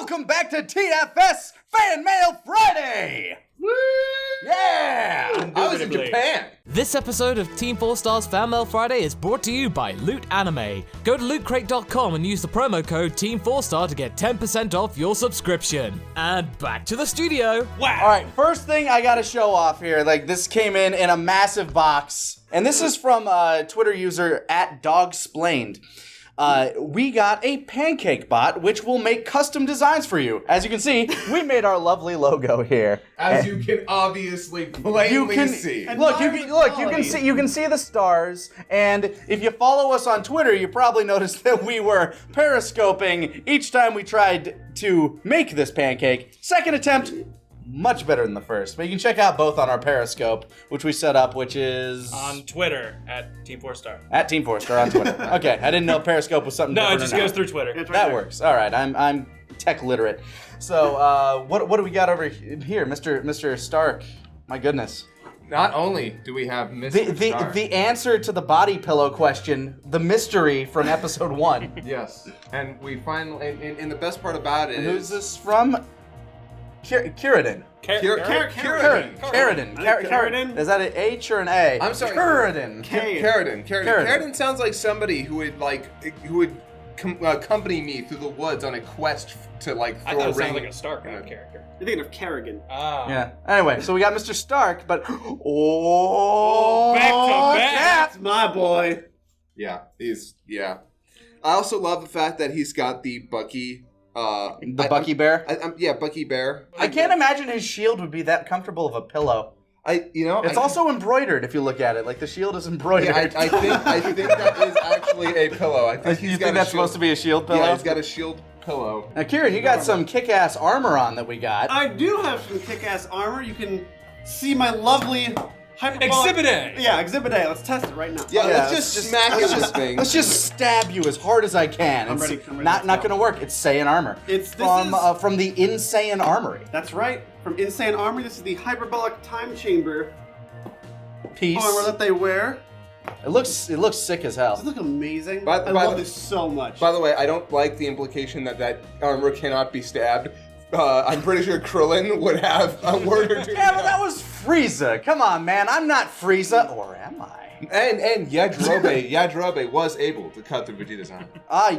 welcome back to TFS Fan Mail Friday! Woo! Yeah! I was in Japan. This episode of TeamFourStar's Fan Mail Friday is brought to you by Loot Anime. Go to lootcrate.com and use the promo code TeamFourStar to get 10% off your subscription. And back to the studio. Wow! Alright, first thing I gotta show off here, this came in a massive box. And this is from Twitter user @dogsplained. We got a pancake bot, which will make custom designs for you. As you can see, we made our lovely logo here. As you can obviously plainly see. You can see the stars, and if you follow us on Twitter, you probably noticed that we were periscoping each time we tried to make this pancake. Second attempt, much better than the first. But you can check out both on our Periscope, which we set up, which is on Twitter @TeamFourStar. @TeamFourStar on Twitter. Okay, I didn't know Periscope was something different. No, it just goes through Twitter. That works. All right, I'm tech literate. So what do we got over here, Mr. Stark? My goodness. Not only do we have Mr. Stark. The answer to the body pillow question, the mystery from episode 1. Yes, and we finally, and the best part about it and is... who's this from? Kiridan. Kiridan. Is that an H or an A? I'm sorry. Kiridan. Kiridan sounds like somebody who would accompany me through the woods on a quest to throw I thought a it sounded ring. like a Stark character. You're thinking of Kerrigan. Yeah. Anyway, so we got Mr. Stark, but back to back. That's my boy. Yeah, I also love the fact that he's got the Bucky. Bucky Bear? Bucky Bear. I can't imagine his shield would be that comfortable of a pillow. It's also embroidered if you look at it. The shield is embroidered. Yeah, I think that is actually a pillow. I think you think that's supposed to be a shield pillow? Yeah, he's got a shield pillow. Now, Kieran, you got some kick-ass armor on that we got. I do have some kick-ass armor. You can see my lovely hyperbolic... Exhibit A! Yeah, Exhibit A. Let's test it right now. Yeah, let's just smack this thing. Let's just stab you as hard as I can. I'm ready. Not gonna work. It's Saiyan armor. From the Insane Armory. That's right. From Insane Armory. This is the hyperbolic time chamber piece armor that they wear. It looks sick as hell. Does it look amazing? I love this so much. By the way, I don't like the implication that armor cannot be stabbed. I'm pretty sure Krillin would have a word or two. Yeah, but that was Frieza. Come on, man. I'm not Frieza. Or am I? And Yajirobe was able to cut through Vegeta's arm.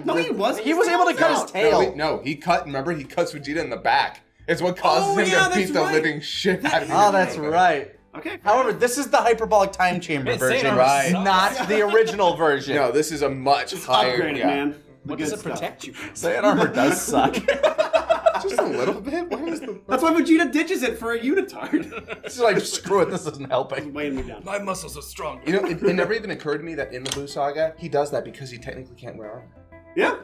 No, he wasn't. He was able to cut his tail. No, he cuts Vegeta in the back. It's what causes him to beat the living shit out of him. Oh, that's right. Okay. However, this is the hyperbolic time chamber version, right? Not the original version. No, this is a much higher. Upgraded, man. What does it protect you? Saiyan armor does suck. Just a little bit? That's why Vegeta ditches it for a unitard. It's like, screw it, this isn't helping. Weighing me down. My muscles are strong. It never even occurred to me that in the Blue Saga, he does that because he technically can't wear armor. Yeah.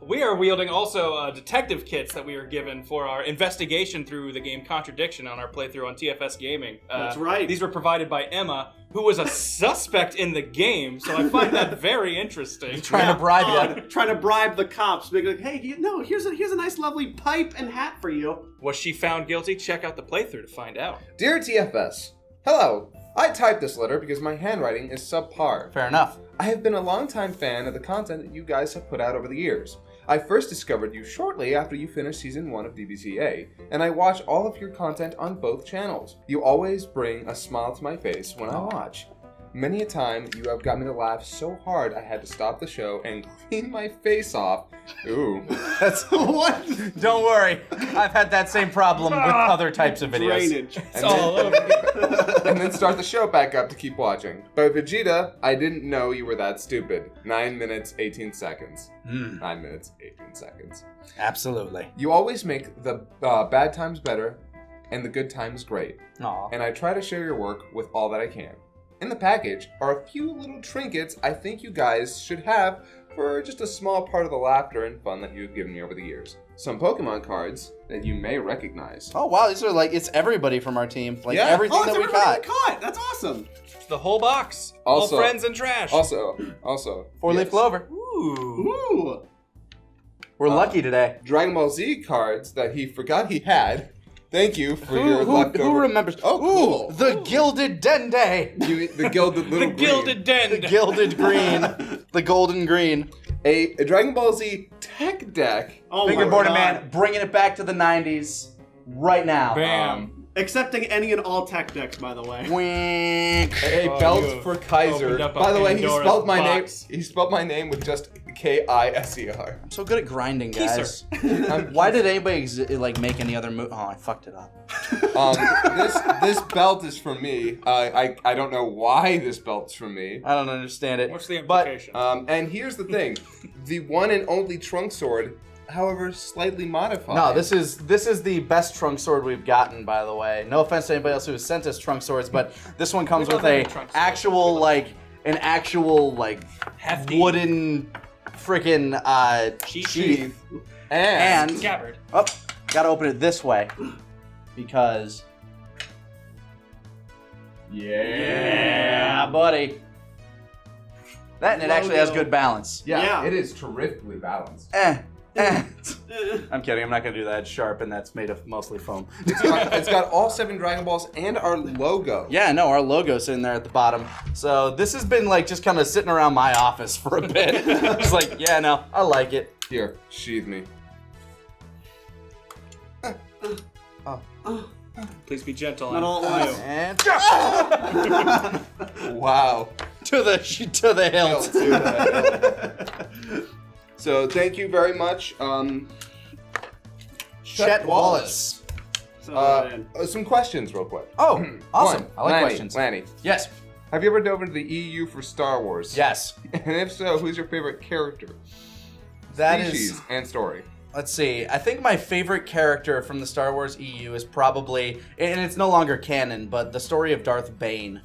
We are wielding also detective kits that we were given for our investigation through the game Contradiction on our playthrough on TFS Gaming. That's right. These were provided by Emma, who was a suspect in the game, so I find that very interesting. Trying to bribe you. Trying to bribe the cops. Being like, hey, here's a nice lovely pipe and hat for you. Was she found guilty? Check out the playthrough to find out. Dear TFS, hello. I typed this letter because my handwriting is subpar. Fair enough. I have been a longtime fan of the content that you guys have put out over the years. I first discovered you shortly after you finished Season 1 of DBCA, and I watch all of your content on both channels. You always bring a smile to my face when I watch. Many a time, you have got me to laugh so hard I had to stop the show and clean my face off. Ooh. That's what? Don't worry. I've had that same problem with other types of videos. Drainage. It's all over. And then start the show back up to keep watching. But Vegeta, I didn't know you were that stupid. 9 minutes, 18 seconds. 9 minutes, 18 seconds. Absolutely. You always make the bad times better and the good times great. Aw. And I try to share your work with all that I can. In the package are a few little trinkets I think you guys should have for just a small part of the laughter and fun that you've given me over the years. Some Pokemon cards that you may recognize. Oh, wow. These are it's everybody from our team. Yeah. Everything it's that we everybody caught. That's awesome. The whole box. Also- all friends and trash. Also. Four-leaf clover. Ooh. We're lucky today. Dragon Ball Z cards that he forgot he had. Thank you for your leftover. Who remembers? Oh, cool. Ooh, the Gilded Dende. The gilded little The gilded den. The gilded green. The golden green. a Dragon Ball Z tech deck. Oh my Fingerboarded God. Man, bringing it back to the 90s right now. Bam. Accepting any and all tech decks, by the way. Wink. A Oh, belt you for have Kaiser. opened up a By the way, he Pandora's spelled my box. name. He spelled my name with just Kiser. I'm so good at grinding, guys. Um, Why did anybody make any other move? Oh, I fucked it up. this belt is for me. I don't know why this belt's for me. I don't understand it. What's the But implication? And here's the thing: the one and only trunk sword, however, slightly modified. no, this is the best trunk sword we've gotten, by the way. No offense to anybody else who has sent us trunk swords, but this one comes We with love a having trunk swords. actual Hefty. wooden freaking sheath. And Scabbard. oh, gotta open it this way because yeah, buddy. That and it actually has good balance. Yeah. it is terrifically balanced. I'm kidding. I'm not gonna do that. It's sharp, and that's made of mostly foam. It's got all 7 Dragon Balls and our logo. Yeah, no, our logo's in there at the bottom. So this has been just kind of sitting around my office for a bit. Just yeah, no, I like it. Here, sheathe me. Please be gentle. Not all at once. And Wow. to the hilt. So thank you very much, Chet Wallace. So, Some questions real quick. Oh, awesome. One, I like Lanny, questions. Lanny, Yes. have you ever dove into the EU for Star Wars? Yes. And if so, who's your favorite character? That Species is. and story. Let's see. I think my favorite character from the Star Wars EU is probably, and it's no longer canon, but the story of Darth Bane.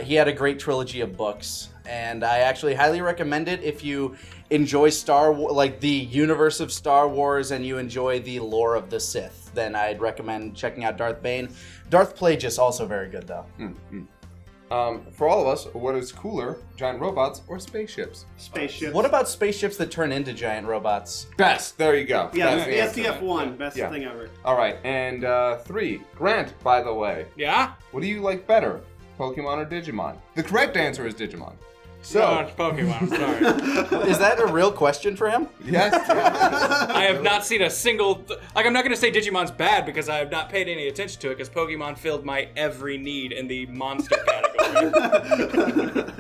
He had a great trilogy of books, and I actually highly recommend it if you enjoy the universe of Star Wars and you enjoy the lore of the Sith. Then I'd recommend checking out Darth Bane. Darth Plagueis also very good though. For all of us, what is cooler, giant robots or spaceships? spaceships. What about spaceships that turn into giant robots? Best. There you go. Yeah, That's the the answer. SDF-1. Best Yeah. thing ever. All right, and 3. Grant, by the way, Yeah? what do you like better, Pokemon or Digimon? The correct answer is Digimon. No, So, it's Pokemon. I'm sorry. Is that a real question for him? yes. I have not seen a single. I'm not going to say Digimon's bad because I have not paid any attention to it because Pokemon filled my every need in the monster category.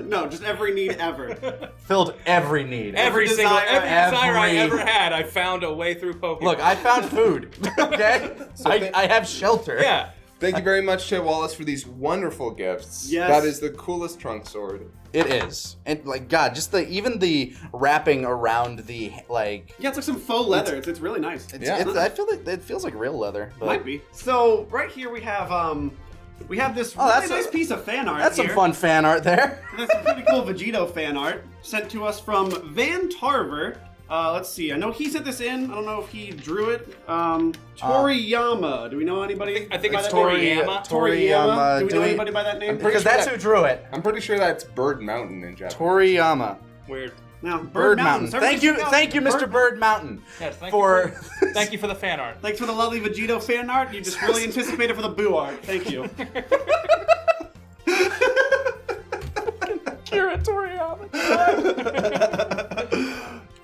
No, just every need ever. Filled every need. every desire, desire I every- ever had, I found a way through Pokemon. Look, I found food. Okay, I have shelter. Yeah. Thank you very much, Chet Wallace, for these wonderful gifts. Yes. That is the coolest trunk sword. It is, and God, just even the wrapping around the Yeah, it's like some faux leather. It's really nice. Yeah. I feel like it feels like real leather. But Might be. So right here we have this Oh, really that's nice piece of fan art. That's here. some fun fan art there. That's some pretty cool Vegito fan art sent to us from Van Tarver. Let's see. I know he sent this in. I don't know if he drew it. Toriyama. Do we know anybody? I think by it's that name? Toriyama. Toriyama. Do we do know we- anybody by that name? Because that's who drew it. I'm pretty sure that's Bird Mountain in Japanese. Toriyama. Weird. No, Bird Mountain. Everybody Thank you, check out Mr. Bird Mountain. Yes, thank for Thank you for the fan art. Thanks for the lovely Vegito fan art. You just really anticipated for the boo art. Thank you. Kira Toriyama.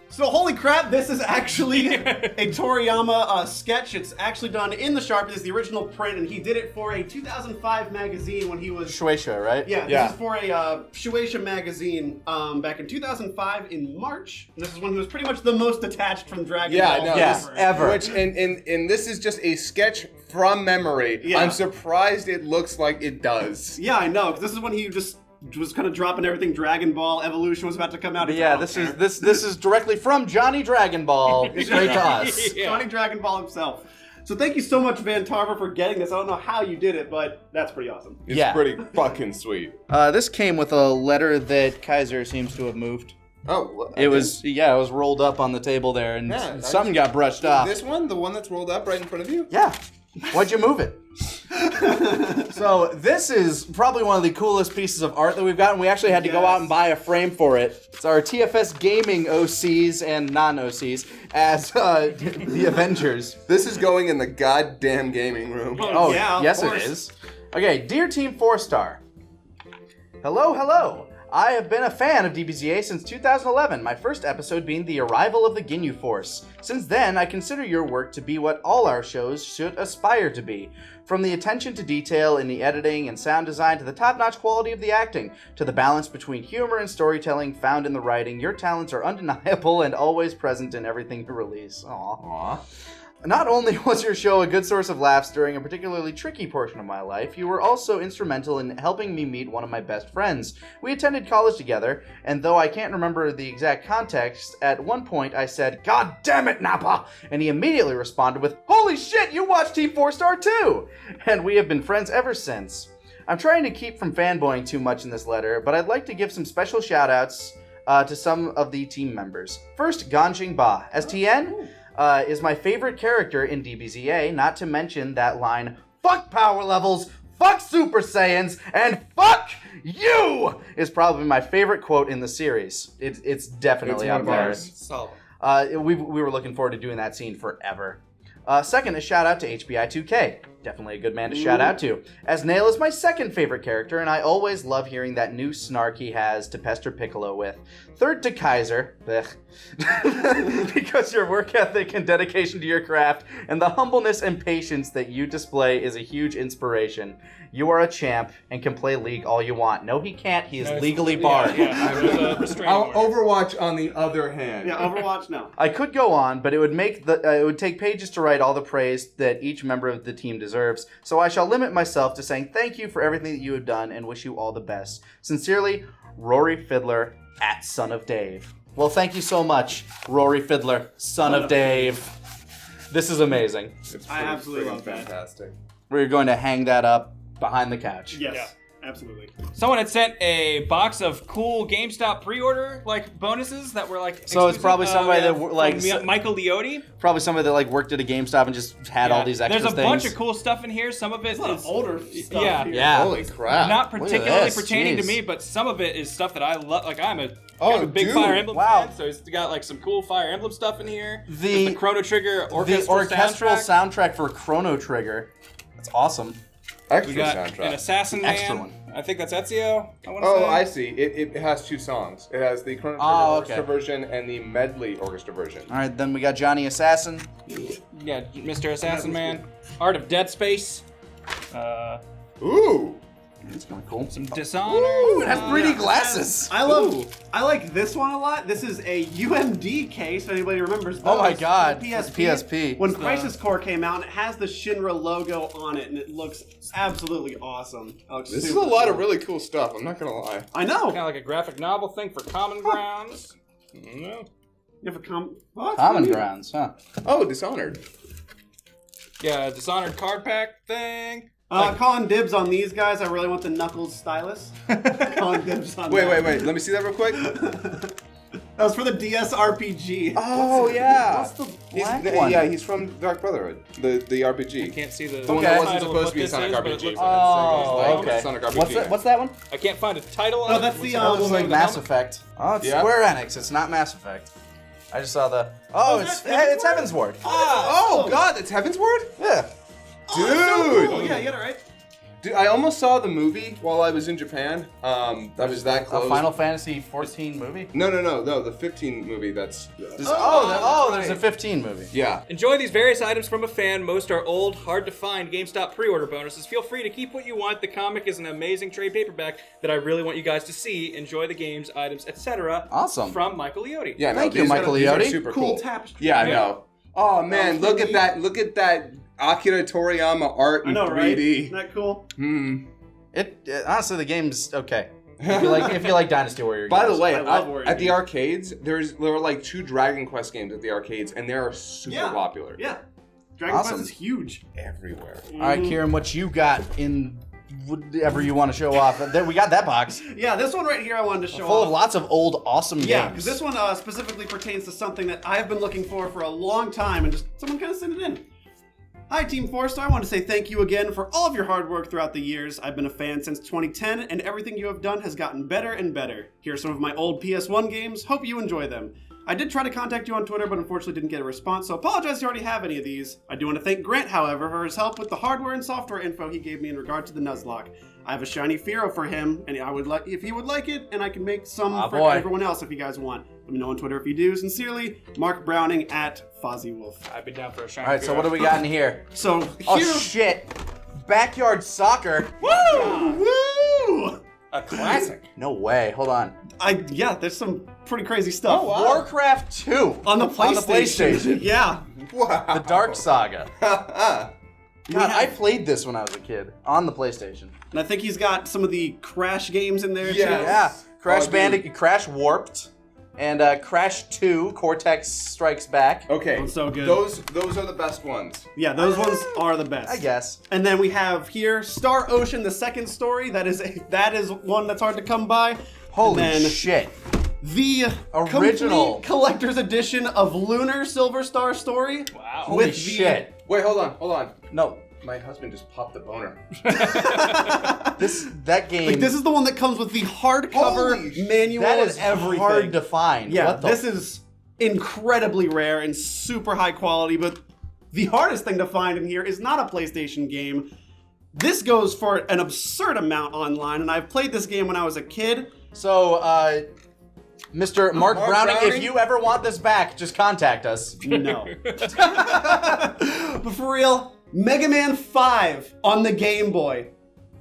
So holy crap, this is actually a Toriyama sketch. It's actually done in the Sharpie. This is the original print, and he did it for a 2005 magazine when he was... Shueisha, right? Yeah, Yeah. this is for a Shueisha magazine back in 2005 in March. And this is when he was pretty much the most detached from Dragon Yeah, Ball. no, Yes, ever. Which and this is just a sketch from memory. Yeah. I'm surprised it looks like it does. Yeah, I know, 'cause this is when he just was kind of dropping everything. Dragon Ball Evolution was about to come out. But He's yeah, like, this "I is don't care." this is directly from Johnny Dragon Ball straight to us. Yeah. Johnny Dragon Ball himself. So thank you so much, Van Tarver, for getting this. I don't know how you did it, but that's pretty awesome. It's Yeah. pretty fucking sweet. This came with a letter that Kaiser seems to have moved. Oh, It was rolled up on the table there, and Yeah, something got brushed off. This one, the one that's rolled up right in front of you. Yeah. Why'd you move it? So this is probably one of the coolest pieces of art that we've gotten. We actually had to go Yes. out and buy a frame for it. It's our TFS Gaming OCs and non-OCs as the Avengers. This is going in the goddamn gaming room. Oh, yeah, of yes it course. is. Okay, dear Team 4-Star. Hello, hello. I have been a fan of DBZA since 2011, my first episode being the arrival of the Ginyu Force. Since then, I consider your work to be what all our shows should aspire to be. From the attention to detail in the editing and sound design to the top-notch quality of the acting, to the balance between humor and storytelling found in the writing, your talents are undeniable and always present in everything you release. Aww. Not only was your show a good source of laughs during a particularly tricky portion of my life, you were also instrumental in helping me meet one of my best friends. We attended college together, and though I can't remember the exact context, at one point I said, "God damn it, Nappa!" And he immediately responded with, "Holy shit, you watch TeamFourStar too!" And we have been friends ever since. I'm trying to keep from fanboying too much in this letter, but I'd like to give some special shoutouts to some of the team members. First, Ganjing Ba. As TN, is my favorite character in DBZA, not to mention that line, "Fuck power levels, fuck Super Saiyans, and fuck you!" is probably my favorite quote in the series. It's definitely It's one up of there. ours. Solid. We were looking forward to doing that scene forever. Second, a shout out to HBI2K. Definitely a good man to shout out to. As Nail is my second favorite character, and I always love hearing that new snark he has to pester Piccolo with. Third to Kaiser, because your work ethic and dedication to your craft, and the humbleness and patience that you display is a huge inspiration. You are a champ and can play League all you want. No, he can't. He is legally barred. Yeah, there's a restraining order. Overwatch, on the other hand. Yeah, Overwatch, no. I could go on, but it would take pages to write all the praise that each member of the team deserves. So I shall limit myself to saying thank you for everything that you have done and wish you all the best. Sincerely, Rory Fiddler at Son of Dave. Well, thank you so much, Rory Fiddler, Son of Dave. This is amazing. It's I absolutely freaking love that. fantastic. We're going to hang that up behind the couch. Yes, Yeah. absolutely. Someone had sent a box of cool GameStop pre-order bonuses that were So exclusive. it's probably somebody that from Michael Leotti. Probably somebody that worked at a GameStop and just had all these extra There's a things. bunch of cool stuff in here. Some of it There's a lot is of older stuff yeah. here. Yeah. Holy crap. not Look at particularly this, pertaining to jeez. me, but some of it is stuff that I love. Like I'm a big dude. Fire Emblem Wow. fan, so it's got some cool Fire Emblem stuff in here. The- There's Chrono Trigger the orchestral orchestral soundtrack. soundtrack for Chrono Trigger. That's awesome. Extra We got soundtrack. an Assassin Extra Man. one. I think that's Ezio. I want to Oh, say. I see. It has two songs. It has the Chrono Trigger Oh, orchestra okay. version and the medley orchestra version. All right, then we got Johnny Assassin. Yeah, Mr. Assassin Man. Art of Dead Space. Ooh! That's kind of cool. Some Dishonored. Ooh, it has 3D glasses. I like this one a lot. This is a UMD case, if anybody remembers. Oh my those. God, The it's PSP. When Crisis Core came out, it has the Shinra logo on it, and it looks absolutely awesome. This is a lot of really cool stuff, I'm not gonna lie. I know. Kind of like a graphic novel thing for Common Grounds. I don't know. You have a Common ground. Grounds, huh? Oh, Dishonored. Yeah, Dishonored card pack thing. Calling dibs on these guys. I really want the Knuckles stylus. Calling dibs on Wait, that. let me see that real quick. That was for the DS RPG. Oh, yeah. What's the black one? Yeah, he's from Dark Brotherhood, the RPG. Can't see the The one that wasn't title of supposed what to be a this Sonic is, but it RPG. looks but Oh, it's like okay. Sonic RPG. What's that one? I can't find a title on Oh, it. that's What's the, it? Oh, it's like the Mass helmet? Effect. Oh, it's Yeah. Square Enix. It's not Mass Effect. I just saw the. Oh, it's Heaven's Ward. Oh, God, it's Heaven's Ward? Yeah. Dude! Oh, yeah, you got it right. Dude, I almost saw the movie while I was in Japan. That was that A close. Final Fantasy 14 movie. No, the 15 movie. That's There's right. a 15 movie. yeah. Enjoy these various items from a fan. Most are old, hard to find GameStop pre-order bonuses. Feel free to keep what you want. The comic is an amazing trade paperback that I really want you guys to see. Enjoy the games, items, etc. Awesome. From Michael Leotti. Yeah, no, Thank you, these are- Michael these are Leotti. Super Cool cool. tapestry. Yeah, I Yeah. know. Oh man, Oh, look at sweet. that! Look at that Akira Toriyama art I in know, 3D. right? Isn't that cool? It honestly, the game's okay. If you like Dynasty Warrior. By the games. way, I love Warrior at the games. arcades, there were like 2 Dragon Quest games at the arcades, and they are super Yeah. popular. Yeah. Dragon Awesome. Quest is huge. Everywhere. All right, Kieran, what you got in whatever you want to show off? There, we got that box Yeah, this one right here I wanted to show full off. of lots of old, awesome Yeah, games. because this one specifically pertains to something that I've been looking for a long time, and just someone kind of sent it in. Hi, TeamFourStar. I want to say thank you again for all of your hard work throughout the years. I've been a fan since 2010, and everything you have done has gotten better and better. Here are some of my old PS1 games. Hope you enjoy them. I did try to contact you on Twitter, but unfortunately didn't get a response, so apologize if you already have any of these. I do want to thank Grant, however, for his help with the hardware and software info he gave me in regard to the Nuzlocke. I have a shiny Fearow for him, and I would like if he would like it, and I can make some for boy. everyone else if you guys want. Let me know on Twitter if you do. Sincerely, Mark Browning at Fozzie Wolf. I've been down for a shiny. All right, so what do we got in here? So here, Oh shit! Backyard soccer. woo! A classic. No way. Hold on. Yeah, there's some pretty crazy stuff. Warcraft 2 On the PlayStation. PlayStation. Yeah. Wow. The Dark Saga. God, Yeah. I played this when I was a kid on the PlayStation. And I think he's got some of the Crash games in there too. Yes. Yeah, Crash Oh, dude. Bandicoot, Crash Warped, and Crash 2, Cortex Strikes Back. Okay. Oh, so good. Those are the best ones. Yeah, those ones are the best. I guess. And then we have here Star Ocean, the second story. That is one that's hard to come by. Holy and then shit. The Original. complete collector's edition of Lunar Silver Star Story. Wow. Holy with shit. Wait, hold on. No, My husband just popped the boner. that game. Like, this is the one that comes with the hardcover Holy manual that and is everything. hard to find. Yeah, What the this is incredibly rare and super high quality, but the hardest thing to find in here is not a PlayStation game. This goes for an absurd amount online, and I've played this game when I was a kid. So, Mr. Mark Browning, Browning? if you ever want this back, just contact us. No. But for real, Mega Man 5 on the Game Boy.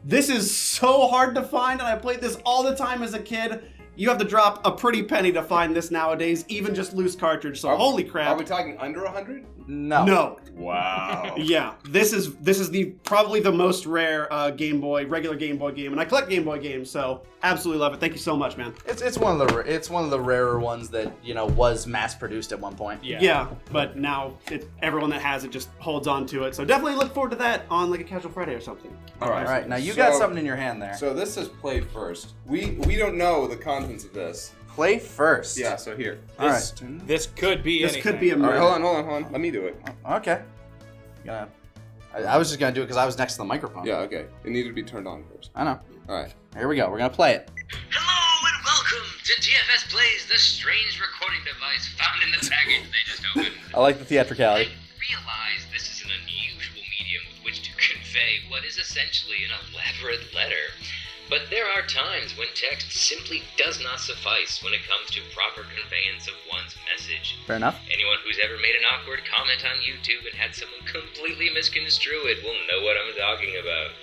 This is so hard to find, and I played this all the time as a kid. You have to drop a pretty penny to find this nowadays, even just loose cartridge. So holy crap. Are we talking under 100? No. No. Wow. Yeah, this is the probably the most rare regular Game Boy game, and I collect Game Boy games, so absolutely love it. Thank you so much, man. It's one of the rarer ones that was mass produced at one point. Yeah, but now everyone that has it just holds on to it. So definitely look forward to that on like a Casual Friday or something. All right. All right, now you got something in your hand there. So this says play first. We don't know the contents of this. Play first. Yeah, so here. All right. This could be This anything. could be a All right, murder. hold on. Let me do it. Okay. I was just gonna do it because I was next to the microphone. Yeah, okay. It needed to be turned on first. I know. All right. Here we go. We're gonna play it. Hello and welcome to TFS Plays, the strange recording device found in the package they just opened. I like the theatricality. I realize this is an unusual medium with which to convey what is essentially an elaborate letter. But there are times when text simply does not suffice when it comes to proper conveyance of one's message. Fair enough. Anyone who's ever made an awkward comment on YouTube and had someone completely misconstrue it will know what I'm talking about.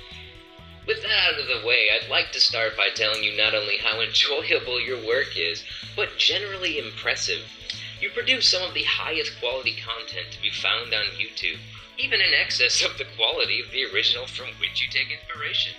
With that out of the way, I'd like to start by telling you not only how enjoyable your work is, but generally impressive. You produce some of the highest quality content to be found on YouTube, even in excess of the quality of the original from which you take inspiration.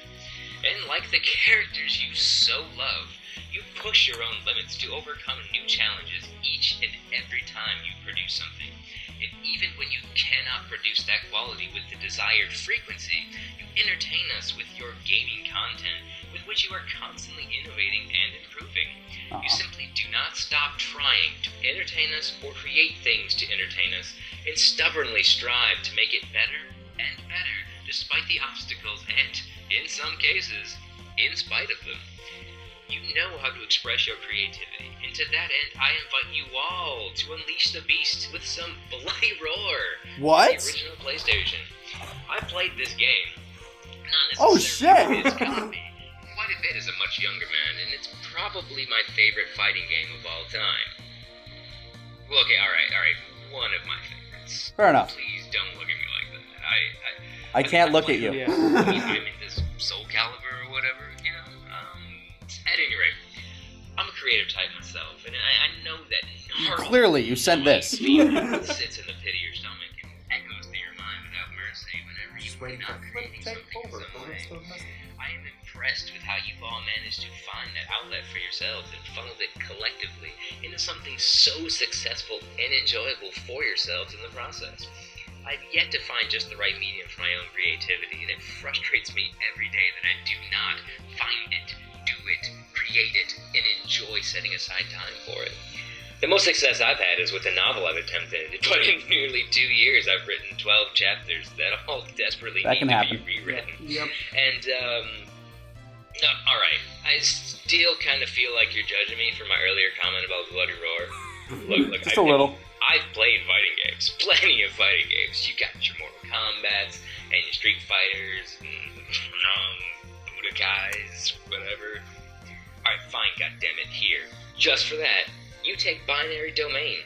And like the characters you so love, you push your own limits to overcome new challenges each and every time you produce something. And even when you cannot produce that quality with the desired frequency, you entertain us with your gaming content, with which you are constantly innovating and improving. You simply do not stop trying to entertain us or create things to entertain us, and stubbornly strive to make it better and better, despite the obstacles and, in some cases, in spite of them. You know how to express your creativity, and to that end, I invite you all to unleash the beast with some bloody roar. What? The original PlayStation. I played this game. Not Oh, necessarily shit. as copy, quite a bit as a much younger man, and it's probably my favorite fighting game of all time. Well, okay, all right, one of my favorites. Fair enough. Please don't look at me like that. I can't look at you. I mean, I'm in this Soul Calibur or whatever, you know. At any rate, I'm a creative type myself, and I know that gnarly Clearly, you sent this. feeling sits in the pit of your stomach and echoes through your mind without mercy whenever you are not creating something in some way. I am impressed with how you've all managed to find that outlet for yourselves and funneled it collectively into something so successful and enjoyable for yourselves in the process. I've yet to find just the right medium for my own creativity, and it frustrates me every day that I do not find it, do it, create it, and enjoy setting aside time for it. The most success I've had is with a novel I've attempted, but in nearly 2 years I've written 12 chapters that all desperately That can need to happen. be rewritten. Yep. And, no, alright, I still kind of feel like you're judging me for my earlier comment about Bloody Roar. Look, Just a little. I've played fighting games, plenty of fighting games. You got your Mortal Kombats, and your Street Fighters, and, Budokais, whatever. Alright, fine, goddammit, here. Just for that, you take Binary Domain.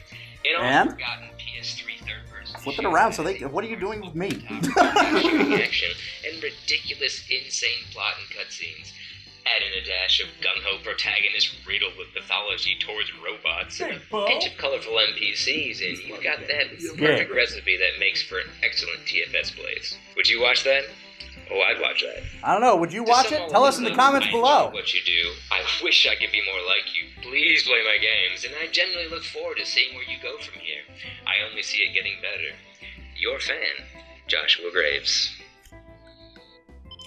In all And? forgotten PS3 third-person Flip it around so they. What are you doing with me? shooting action and ridiculous, insane plot and cutscenes. Add in a dash of gung-ho protagonist riddled with mythology towards robots and a pinch of colorful NPCs, and you've got that perfect recipe that makes for an excellent TFS Blaze. Would you watch that? Oh, I'd watch that. I don't know. Would you watch it? Tell us in the comments I below. enjoy what you do. I wish I could be more like you. Please play my games, and I genuinely look forward to seeing where you go from here. I only see it getting better. Your fan, Joshua Graves.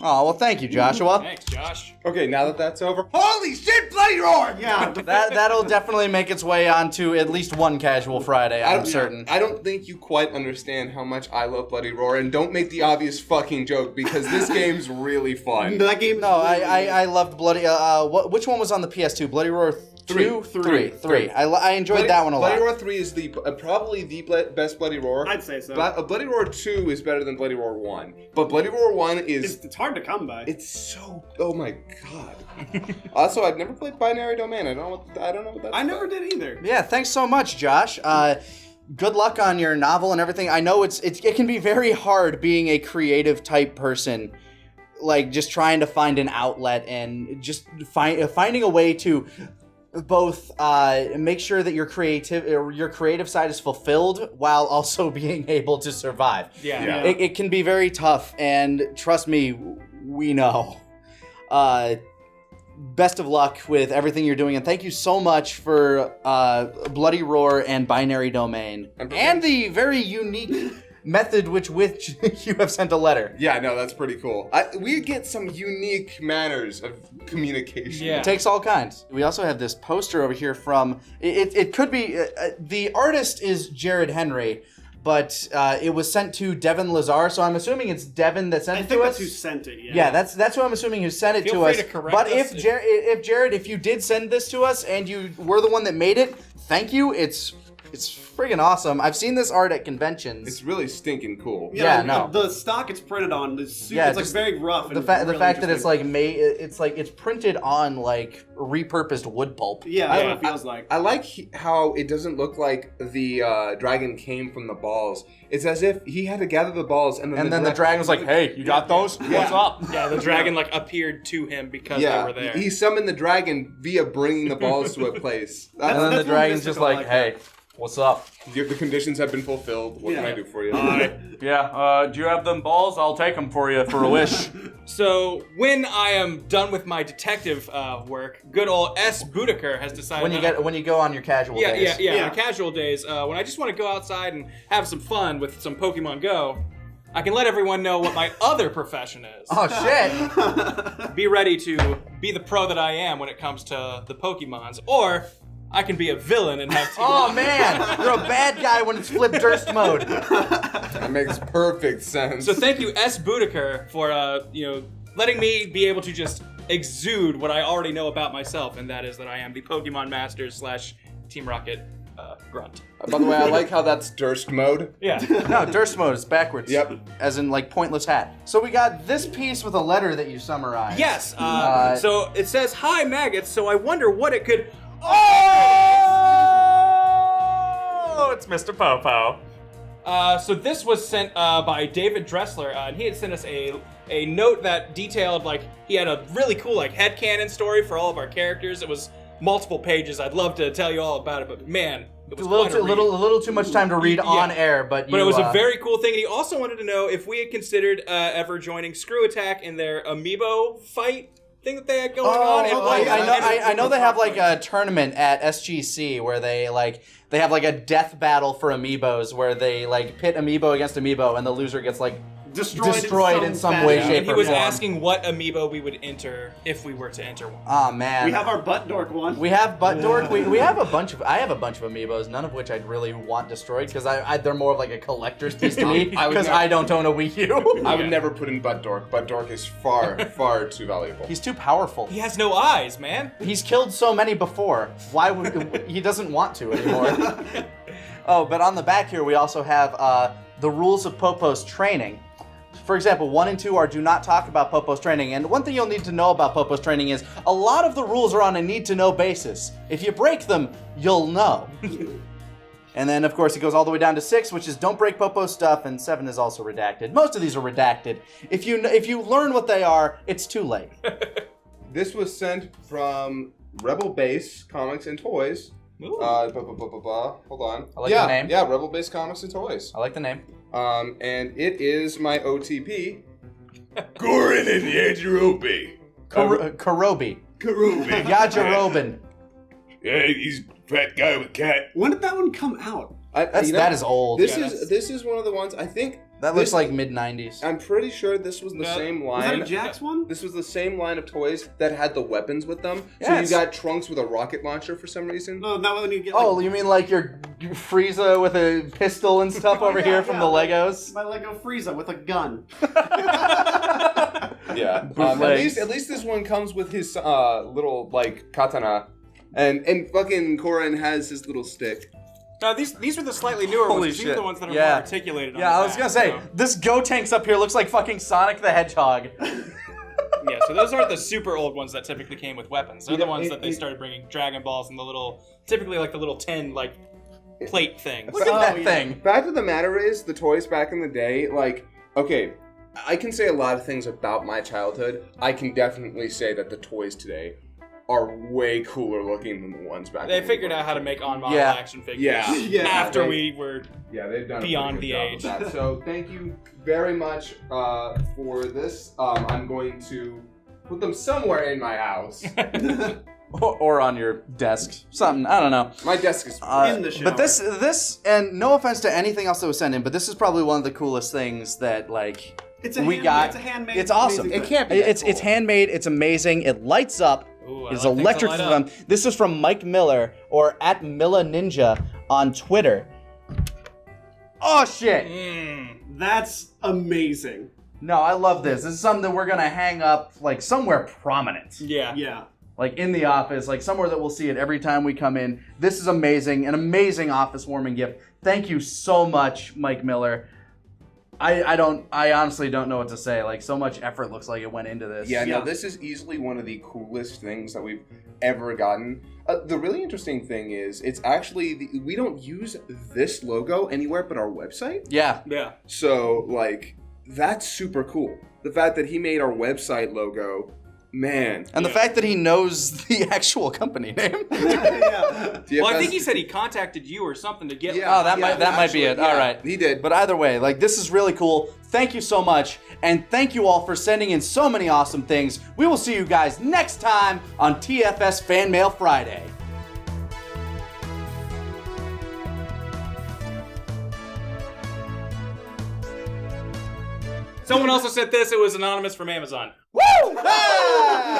Oh, well, thank you, Joshua. Thanks, Josh. Okay, now that that's over, holy shit, Bloody Roar! Yeah. That'll definitely make its way onto at least one Casual Friday, I'm certain. I don't think you quite understand how much I love Bloody Roar, and don't make the obvious fucking joke because this game's really fun. That game. No, I loved Bloody. Which one was on the PS2? Bloody Roar 2? Three. I enjoyed that one a lot. Bloody Roar 3 is the probably the best Bloody Roar. I'd say so. Bloody Roar 2 is better than Bloody Roar 1, but Bloody Roar 1 is It's hard to come by. it's so. Oh my god. Also, I've never played Binary Domain. I don't know what that's. I never about. did either. Yeah, thanks so much, Josh. Good luck on your novel and everything. I know it can be very hard being a creative type person, like just trying to find an outlet and just finding a way to both make sure that your creative side is fulfilled while also being able to survive. Yeah. It can be very tough, and trust me, we know. Best of luck with everything you're doing, and thank you so much for Bloody Roar and Binary Domain, and the very unique method which you have sent a letter. Yeah, no, that's pretty cool. We get some unique manners of communication. Yeah. It takes all kinds. We also have this poster over here from, it could be, the artist is Jared Henry, but it was sent to Devin Lazar, so I'm assuming it's Devin that sent I it think to that's us. who sent it. Yeah. Yeah, that's who I'm assuming who sent it Feel to free us. to correct But us if Jared, if you did send this to us and you were the one that made it, thank you. It's friggin' awesome. I've seen this art at conventions. It's really stinking cool. Yeah, no. The stock it's printed on is super, Yeah, it's like just very rough. the And fact really that it's interesting. like it's printed on like repurposed wood pulp. Yeah, that's what it feels like. I like how it doesn't look like the dragon came from the balls. It's as if he had to gather the balls and then the dragon was like, "Hey, you got those? What's up?" Yeah, the dragon like appeared to him because they were there. he summoned the dragon via bringing the balls to a place. And then the That's more dragon's just mystical, like, like "Hey, what's up?" The conditions have been fulfilled. What can Yeah. I do for you? Yeah, do you have them balls? I'll take them for you for a wish. So when I am done with my detective work, good old S. Boudicca has decided when you go on your casual days. on casual days, when I just want to go outside and have some fun with some Pokemon Go, I can let everyone know what my other profession is. Oh shit! Be ready to be the pro that I am when it comes to the Pokemons, or I can be a villain and have Team Oh Rocket. man, you're a bad guy when it's flipped Durst mode. That makes perfect sense. So thank you, S. Boudicca, for letting me be able to just exude what I already know about myself, and that is that I am the Pokemon Master / Team Rocket grunt. By the way, I like how that's Durst mode. Yeah. No, Durst mode is backwards. Yep. As in like pointless hat. So we got this piece with a letter that you summarized. Yes. So it says, "Hi, maggots. So I wonder what it could." Oh, it's Mr. Popo. So this was sent by David Dressler, and he had sent us a note that detailed like he had a really cool like headcanon story for all of our characters. It was multiple pages. I'd love to tell you all about it, but man, it was A quite a read. little too much time to read on air, but But it was a very cool thing, and he also wanted to know if we had considered ever joining Screw Attack in their amiibo fight thing that they had going on. And, I know they have like a tournament at SGC where they have like a death battle for amiibos where they like pit amiibo against amiibo and the loser gets like destroyed in some way, shape, and he or was form. asking what amiibo we would enter if we were to enter one. Oh man, We have our butt dork one. We have Butt Dork. We have a bunch of. I have a bunch of amiibos, none of which I'd really want destroyed because they're more of like a collector's piece to me I would because never- I don't own a Wii U. I would never put in Butt Dork. Butt Dork is far, far too valuable. He's too powerful. He has no eyes, man. He's killed so many before. Why would he doesn't want to anymore? Oh, but on the back here we also have the rules of Popo's training. For example, 1 and 2 are do not talk about Popo's training. And one thing you'll need to know about Popo's training is a lot of the rules are on a need-to-know basis. If you break them, you'll know. And then, of course, it goes all the way down to 6, which is don't break Popo's stuff, and 7 is also redacted. Most of these are redacted. If you learn what they are, it's too late. This was sent from Rebel Base Comics and Toys. Ooh. Hold on. I like the name. Yeah, Rebel Base Comics and Toys. I like the name. And it is my OTP. Gorin and Yajirobe. Karobi. Karobi. Yajarobin. Yeah, he's a fat guy with cat. When did that one come out? That is old. This is one of the ones, I think. That looks like mid-90s. I'm pretty sure this was the same Was that line. a Jax one? This was the same line of toys that had the weapons with them. Yes. So you got Trunks with a rocket launcher for some reason. No, not when you get Oh, you mean like your Frieza with a pistol and stuff over here from the Legos? My Lego Frieza with a gun. Yeah. Bootlegs. At least this one comes with his little like katana, and fucking Korin has his little stick. No, these are the slightly newer Holy ones. These are shit. the ones that are Yeah. more articulated. On Yeah, the I was back, gonna say, so. this Gotenks up here looks like fucking Sonic the Hedgehog. Yeah, so those aren't the super old ones that typically came with weapons. They're the ones that they started bringing Dragon Balls and the little, typically like the little 10 like plate things. Look at that thing. Fact of the matter is, the toys back in the day, like, okay, I can say a lot of things about my childhood. I can definitely say that the toys today are way cooler looking than the ones back They then. figured out how to make on-model Yeah. action figures Yeah. after we were Yeah, they've done Beyond a pretty the good age. job of that. So thank you very much for this. I'm going to put them somewhere in my house. Or on your desk. Something, I don't know. My desk is In the shower. But this, and no offense to anything else that was sent in, but this is probably one of the coolest things that, like, It's a we handmade, got. It's a handmade. It's awesome. amazing It thing. can't be. It's handmade, it's amazing, it lights up. Ooh, I It's like things electric that for light them. This is from Mike Miller, or at Milla Ninja on Twitter. Oh shit! That's amazing. No, I love this. This is something that we're gonna hang up like somewhere prominent. Yeah. Yeah. Like in the office, like somewhere that we'll see it every time we come in. This is amazing, an amazing office warming gift. Thank you so much, Mike Miller. I honestly don't know what to say. Like, so much effort looks like it went into this. Yeah, Yeah. no, this is easily one of the coolest things that we've ever gotten. The really interesting thing is, it's actually, we don't use this logo anywhere but our website. Yeah. Yeah. So, like, that's super cool. The fact that he made our website logo, man. And the fact that he knows the actual company name. Yeah. Well, I think he said he contacted you or something to get. Oh, that might be it. yeah, All right. He did. But either way, like, this is really cool. Thank you so much. And thank you all for sending in so many awesome things. We will see you guys next time on TFS Fan Mail Friday. Someone also said this. It was anonymous from Amazon. Woo! Ah!